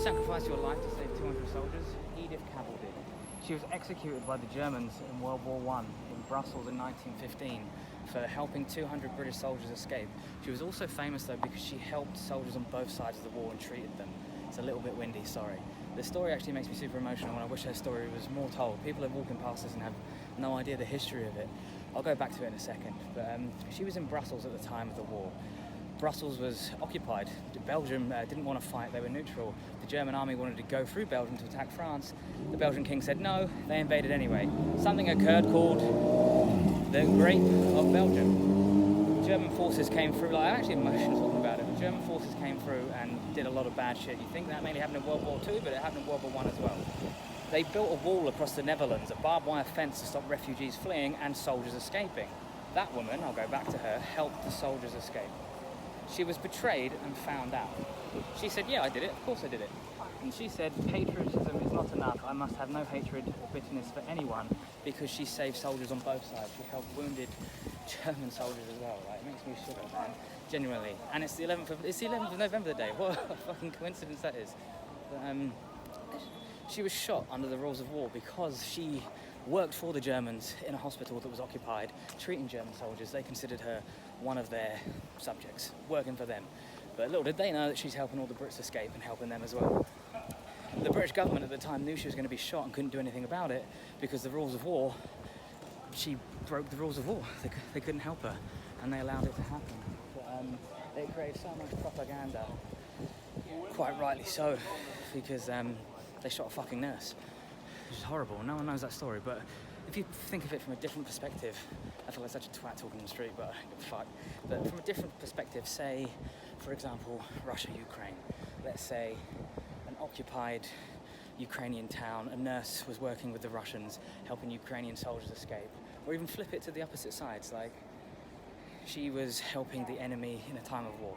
sacrifice your life to save 200 soldiers? Edith Cavell did. She was executed by the Germans in World War I in Brussels in 1915 for helping 200 British soldiers escape. She was also famous though because she helped soldiers on both sides of the war and treated them. It's a little bit windy, sorry. The story actually makes me super emotional and I wish her story was more told. People are walking past us and have no idea the history of it. I'll go back to it in a second. But she was in Brussels at the time of the war. Brussels was occupied. Belgium didn't want to fight, they were neutral. The German army wanted to go through Belgium to attack France. The Belgian king said no, they invaded anyway. Something occurred called the Rape of Belgium. German forces came through, like, I'm actually emotional talking about it. The German forces came through and did a lot of bad shit. You think that mainly happened in World War II, but it happened in World War I as well. They built a wall across the Netherlands, a barbed wire fence to stop refugees fleeing and soldiers escaping. That woman, I'll go back to her, helped the soldiers escape. She was betrayed and found out. She said, yeah, I did it, of course I did it. And she said, patriotism is not enough, I must have no hatred or bitterness for anyone, because she saved soldiers on both sides. She helped wounded German soldiers as well. Like, it makes me shiver, man, genuinely. And it's the 11th of November today. What a fucking coincidence that is. But, she was shot under the rules of war because she worked for the Germans in a hospital that was occupied, treating German soldiers. They considered her one of their subjects, working for them. But little did they know that she's helping all the Brits escape and helping them as well. The British government at the time knew she was going to be shot and couldn't do anything about it because the rules of war, she broke the rules of war. They couldn't help her and they allowed it to happen. But, they created so much propaganda, quite rightly so, because they shot a fucking nurse. Which is horrible, no one knows that story, but if you think of it from a different perspective, I feel like such a twat talking in the street, but I give a fuck. But from a different perspective, say, for example, Russia, Ukraine. Let's say an occupied Ukrainian town, a nurse was working with the Russians, helping Ukrainian soldiers escape. Or even flip it to the opposite sides, like she was helping the enemy in a time of war.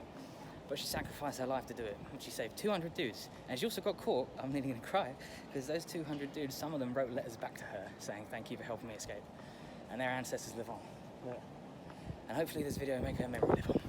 But she sacrificed her life to do it, and she saved 200 dudes. And she also got caught, I'm nearly gonna cry, because those 200 dudes, some of them wrote letters back to her saying, thank you for helping me escape. And their ancestors live on. And hopefully this video will make her memory live on.